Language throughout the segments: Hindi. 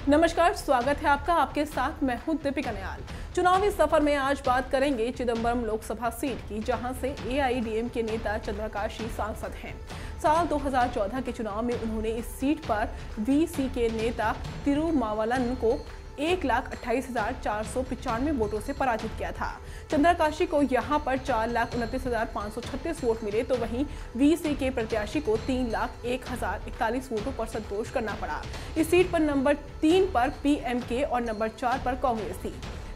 नमस्कार, स्वागत है आपका। आपके साथ मैं हूं दीपिका नयाल। चुनावी सफर में आज बात करेंगे चिदंबरम लोकसभा सीट की, जहां से एआईएडीएमके नेता चंद्रकाशी सांसद हैं। साल 2014 के चुनाव में उन्होंने इस सीट पर वीसीके नेता तिरुमावलन को 1,28,495 वोटों से पराजित किया था। चंद्रकाशी को यहां पर 4,29,536 वोट मिले, तो वहीं वीसीके प्रत्याशी को 3,01,041 वोटों पर संतोष करना पड़ा। इस सीट पर नंबर 3 पर पीएमके और नंबर 4 पर कांग्रेस थी।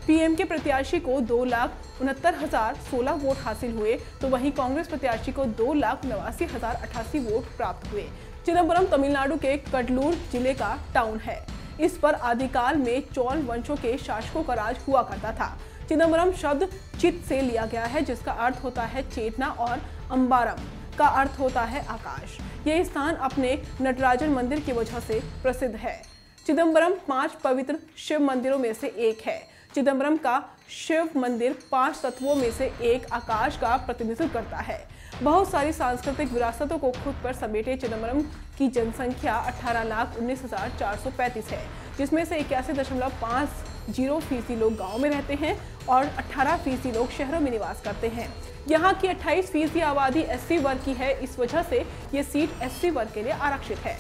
पीएमके प्रत्याशी को 2,69,016 वोट हासिल हुए, तो वहीं कांग्रेस प्रत्याशी को 2,89,088 वोट प्राप्त हुए। चिदंबरम तमिलनाडु के कटलूर जिले का टाउन है। इस पर आदिकाल में चोल वंशों के शासकों का राज हुआ करता था। चिदंबरम शब्द चित से लिया गया है, जिसका अर्थ होता है चेतना, और अंबारम का अर्थ होता है आकाश। यह स्थान अपने नटराजन मंदिर की वजह से प्रसिद्ध है। चिदंबरम 5 पवित्र शिव मंदिरों में से एक है। चिदंबरम का शिव मंदिर 5 तत्वों में से एक आकाश का प्रतिनिधित्व करता है। बहुत सारी सांस्कृतिक विरासतों को खुद पर समेटे चिदंबरम की जनसंख्या 18,19,435 है, जिसमें से 81.50% लोग गाँव में रहते हैं और 18% लोग शहरों में निवास करते हैं। यहाँ की 28% आबादी एससी वर्ग की है। इस वजह से ये सीट एससी वर्ग के लिए आरक्षित है।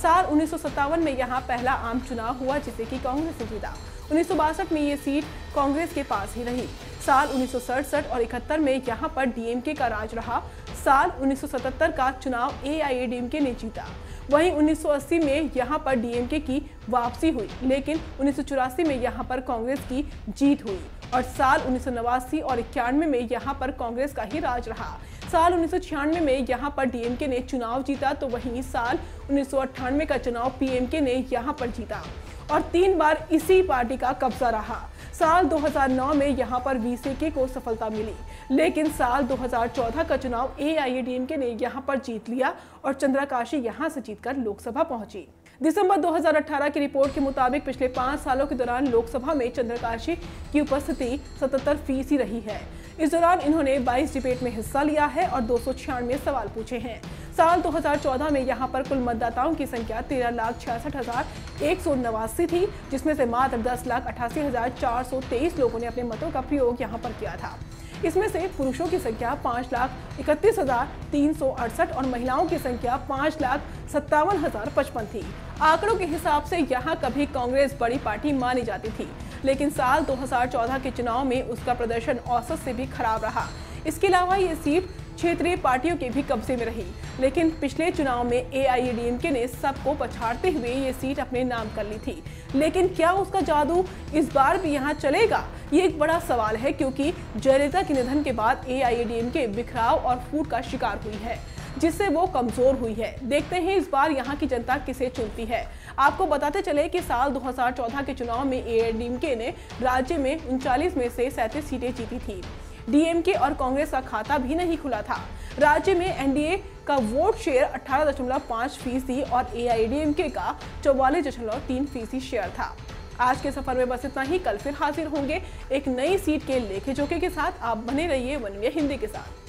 साल 1957 में यहाँ पहला आम चुनाव हुआ, जिसे कि कांग्रेस ने जीता। 1962 में ये सीट कांग्रेस के पास ही रही। साल 1967 और 71 में यहाँ पर डीएमके का राज रहा। साल 1977 का चुनाव एआईएडीएमके ने जीता। वहीं 1980 में यहाँ पर डीएमके की वापसी हुई, लेकिन 1984 में यहाँ पर कांग्रेस की जीत हुई और साल 1989 और 91 में यहाँ पर कांग्रेस का ही राज रहा। साल 1996 में यहाँ पर डीएमके ने चुनाव जीता, तो वहीं साल 1998 का चुनाव पीएमके ने यहाँ पर जीता और 3 बार इसी पार्टी का कब्जा रहा। साल 2009 में यहाँ पर वीसीके को सफलता मिली, लेकिन साल 2014 का चुनाव एआईएडीएमके ने यहाँ पर जीत लिया और चंद्रकाशी यहाँ से जीतकर लोकसभा पहुंची। दिसंबर 2018 की रिपोर्ट के मुताबिक पिछले 5 सालों के दौरान लोकसभा में चंद्रकाशी की उपस्थिति 77% रही है। इस दौरान इन्होंने 22 डिबेट में हिस्सा लिया है और 296 सवाल पूछे हैं। साल 2014 में यहाँ पर कुल मतदाताओं की संख्या 13,66,189 थी, जिसमें से मात्र 10,88,423 लोगों ने अपने मतों का प्रयोग यहाँ पर किया था। इसमें से पुरुषों की संख्या 5,31,368 और महिलाओं की संख्या 5,57,055 थी। आंकड़ों के हिसाब से यहाँ कभी कांग्रेस बड़ी पार्टी मानी जाती थी, लेकिन साल 2014 के चुनाव में उसका प्रदर्शन औसत से भी खराब रहा। इसके अलावा ये सीट क्षेत्रीय पार्टियों के भी कब्जे में रही, लेकिन पिछले चुनाव में एआईएडीएमके ने सबको पछाड़ते हुए ये सीट अपने नाम कर ली थी। लेकिन क्या उसका जादू इस बार भी यहाँ चलेगा? ये एक बड़ा सवाल है, क्योंकि जयललिता के निधन के बाद एआईएडीएमके बिखराव और फूट का शिकार हुई है, जिससे वो कमजोर हुई है। देखते हैं इस बार यहाँ की जनता किसे चुनती है। आपको बताते चले कि साल 2014 के चुनाव में एआईएडीएमके ने राज्य में 39 में से 37 सीटें जीती थी। डीएमके और कांग्रेस का खाता भी नहीं खुला था। राज्य में एनडीए का वोट शेयर 18.5% और एआईएडीएमके का 44.3% शेयर था। आज के सफर में बस इतना ही। कल फिर हाजिर होंगे एक नई सीट के लेखे जोखे के साथ। आप बने रहिए वन इंडिया हिंदी के साथ।